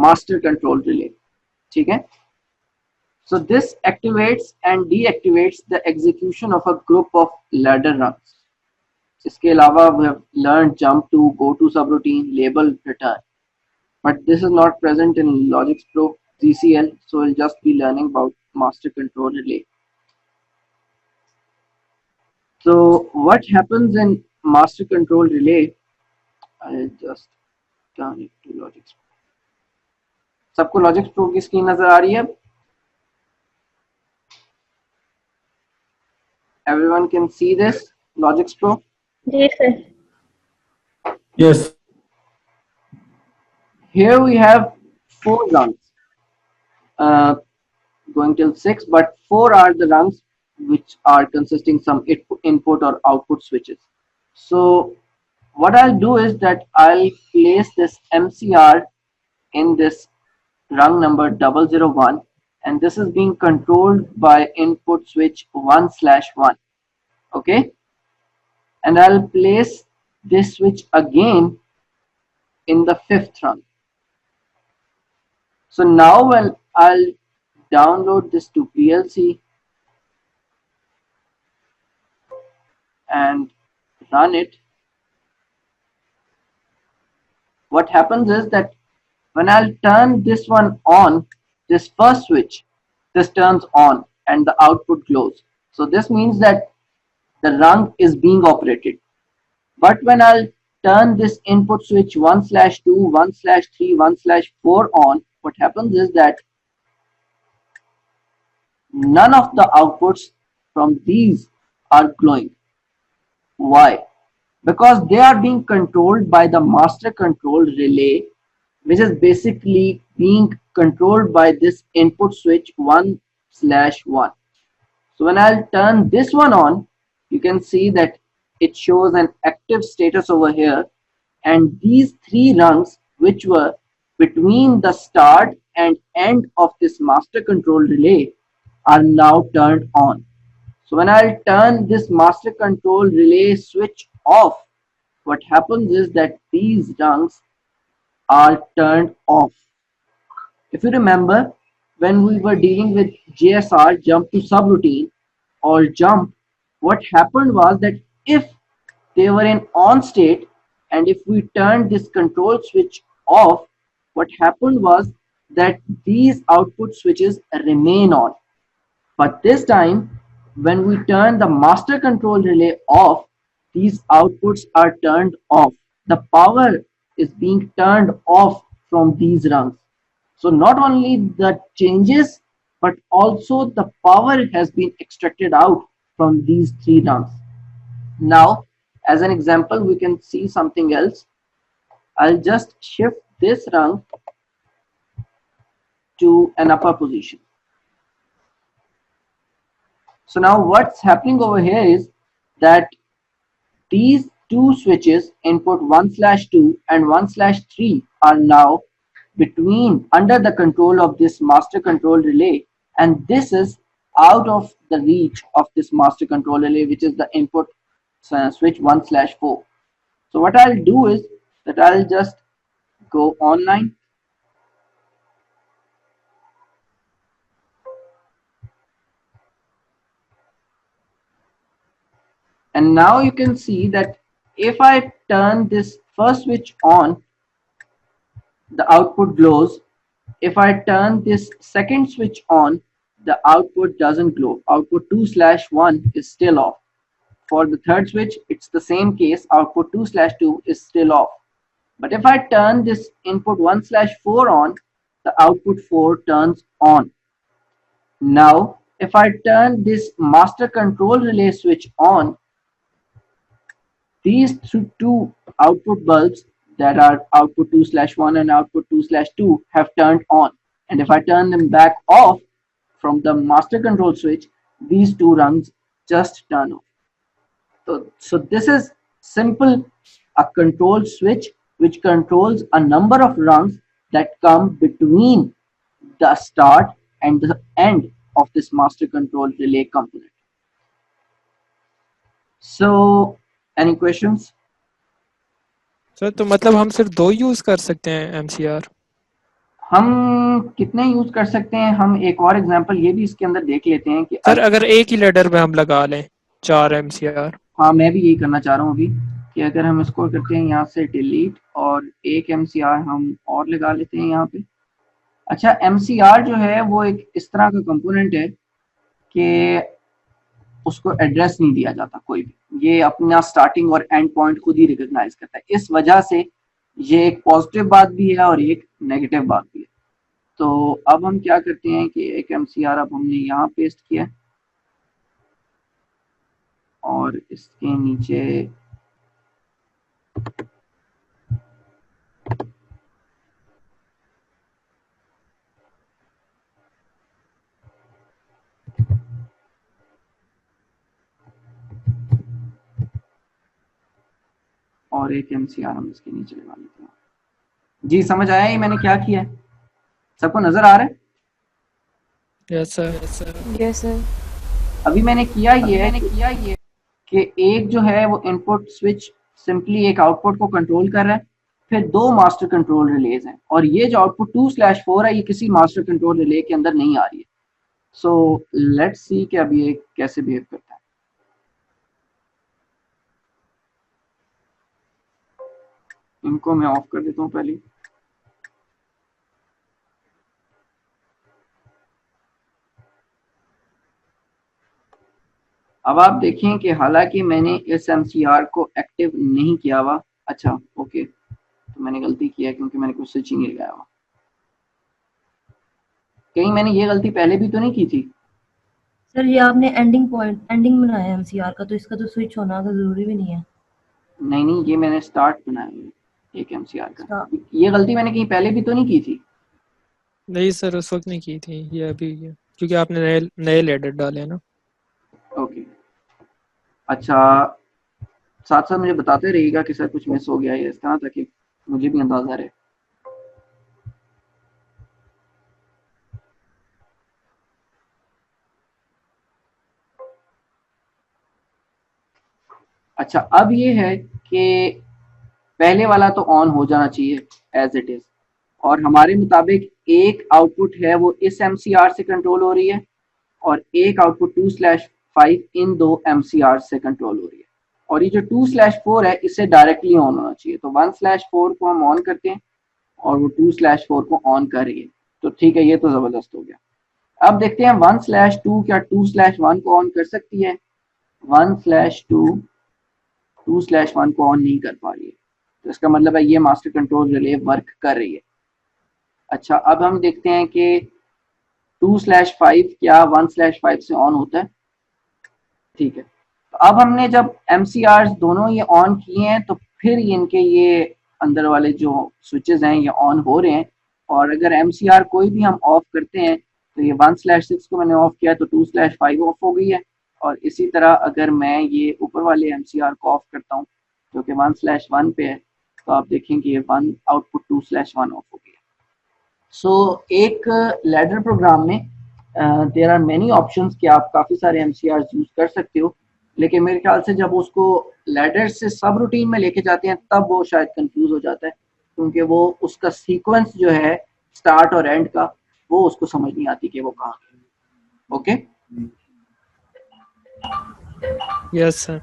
master control relay. ठीक है? So this activates and deactivates the execution of a group of ladder runs. इसके अलावा we have learned jump to, go to subroutine, label, return. But this is not present in logixpro GCL, so we'll just be learning about master control relay. So what happens in master control relay? I'll just turn it to logixpro. सबको logixpro की screen नजर आ रही है? Everyone can see this logixpro? Yes, sir. Yes. Here we have 4 rungs, going till 6, but 4 are the rungs which are consisting some input or output switches. So what I'll do is that I'll place this MCR in this rung number 001, and this is being controlled by input switch 1/1. Okay, and I'll place this switch again in the 5th rung. So now when I'll download this to PLC and run it, what happens is that when I'll turn this one on, this first switch, this turns on and the output glows. So this means that the rung is being operated. But when I'll turn this input switch 1/2, 1/3, 1/4 on, what happens is that none of the outputs from these are glowing. Why? Because they are being controlled by the master control relay, which is basically being controlled by this input switch 1/1. So when I'll turn this one on, you can see that it shows an active status over here, and these 3 rungs which were between the start and end of this master control relay are now turned on. So when I'll turn this master control relay switch off, what happens is that these rungs are turned off. If you remember, when we were dealing with JSR, jump to subroutine or jump, what happened was that if they were in on state and if we turned this control switch off, what happened was that these output switches remain on. But this time, when we turn the master control relay off, these outputs are turned off. The power is being turned off from these rungs. So not only the changes, but also the power has been extracted out from these 3 rungs. Now, as an example, we can see something else. I'll just shift this rung to an upper position. So now what's happening over here is that these 2 switches, input 1/2 and 1/3, are now under the control of this master control relay, and this is out of the reach of this master control relay, which is the input switch 1/4. So what I'll do is that I'll just go online. And now you can see that if I turn this first switch on, the output glows. If I turn this second switch on, the output doesn't glow. Output 2/1 is still off. For the third switch, it's the same case. Output 2/2 is still off. But if I turn this input 1/4 on, the output 4 turns on. Now, if I turn this master control relay switch on, these 2 output bulbs that are output 2/1 and output 2/2 have turned on. And if I turn them back off from the master control switch, these 2 rungs just turn off. So this is simple, a control switch which controls a number of rungs that come between the start and the end of this master control relay component. So any questions? Sir तो मतलब हम सिर्फ 2 use कर सकते हैं MCR? हम कितने use कर सकते हैं, हम एक और एग्जांपल ये भी इसके अंदर देख लेते हैं कि सर अगर एक ही लेटर में हम लगा लें 4 MCR। हाँ मैं भी यही करना चाह रहा हूँ अभी कि अगर हम इसको करते हैं यहाँ से डिलीट और एक MCR हम और लगा लेते हैं यहाँ पे। अच्छा MCR जो है वो एक इस तरह का कंपोनेंट है कि उसको एड्रेस नहीं दिया जाता कोई भी, ये अपना स्टार्टिंग और एंड पॉइंट खुद ही रिकॉग्नाइज करता है। इस वजह से ये एक पॉजिटिव बात भी है और एक नेगेटिव बात भी है। तो अब हम क्या करते हैं कि एक MCR अब हमने यहाँ पेस्ट किया और इसके नीचे और एक MCR हम इसके नीचे लगा लेते हैं। जी समझ आया ये मैंने क्या किया है, सबको नजर आ रहा है? Yes sir. Yes sir. अभी मैंने किया ये है कि एक जो है वो इनपुट स्विच सिंपली एक आउटपुट को कंट्रोल कर रहा है, फिर दो मास्टर कंट्रोल रिलेज हैं और ये जो आउटपुट 2/4 है ये किसी मास्टर कंट्रोल रिले के अंदर नहीं आ रही है। सो लेट्स सी कि अब ये कैसे बिहेव करता है। इनको मैं ऑफ कर देता हूँ पहले। अब आप देखें कि हालांकि मैंने इस MCR को एक्टिव नहीं किया हुआ। अच्छा ओके, तो मैंने गलती किया क्योंकि मैंने कुछ स्विच ही नहीं लगाया हुआ। कहीं मैंने ये गलती पहले भी तो नहीं की थी? सर ये आपने एंडिंग बनाया एमसीआर का, तो इसका तो स्विच होना का जरूरी भी नहीं है। नहीं ये मैंने स्टार्ट बनाया है एक MCR का। Start। ये गलती मैंने कहीं पहले भी तो नहीं की थी? नहीं सर उस वक्त नहीं की थी, ये अभी है क्योंकि आपने नए लेटर डाले हैं ना। ओके अच्छा, साथ साथ मुझे बताते रहिएगा कि सर कुछ मिस हो गया है इस तरह, ताकि मुझे भी अंदाजा रहे। अच्छा अब ये है कि पहले वाला तो ऑन हो जाना चाहिए एज इट इज, और हमारे मुताबिक एक आउटपुट है वो इस MCR से कंट्रोल हो रही है और एक आउटपुट 2/5 इन दो MCR से कंट्रोल हो रही है। और ये जो 2/4 है इससे डायरेक्टली ऑन होना चाहिए, तो 1/4 को हम ऑन करते हैं और वो 2/4 को ऑन कर रही है। तो ठीक है, ये तो जबरदस्त हो गया। अब देखते हैं 1/2 क्या 2/1 को ऑन कर सकती है? 1/2 2/1 को ऑन नहीं कर पा रही है, तो इसका मतलब है ये मास्टर कंट्रोल रिले वर्क कर रही है। अच्छा अब हम देखते हैं कि 2/5 क्या 1/5 से ऑन होता है? ठीक है, तो अब हमने जब MCRs दोनों ये ऑन किए हैं तो फिर इनके ये अंदर वाले जो स्विचेस हैं ये ऑन हो रहे हैं। और अगर MCR कोई भी हम ऑफ करते हैं तो ये 1/6 को मैंने ऑफ किया तो 2/5 ऑफ हो गई है। और इसी तरह अगर मैं ये ऊपर वाले MCR को ऑफ करता हूँ जो कि 1/1 पे है, तो आप देखें कि ये 1 आउटपुट 2/1 ऑफ हो गया। सो एक लैडर प्रोग्राम में देयर आर मेनी ऑप्शंस कि आप काफ़ी सारे MCRs यूज़ कर सकते हो, लेकिन मेरे ख्याल से जब उसको लैडर से सब रूटीन में लेके जाते हैं तब वो शायद कंफ्यूज हो जाता है, क्योंकि वो उसका सीक्वेंस जो है स्टार्ट और एंड का वो उसको समझ नहीं आती कि वो कहाँ है। Okay yes sir.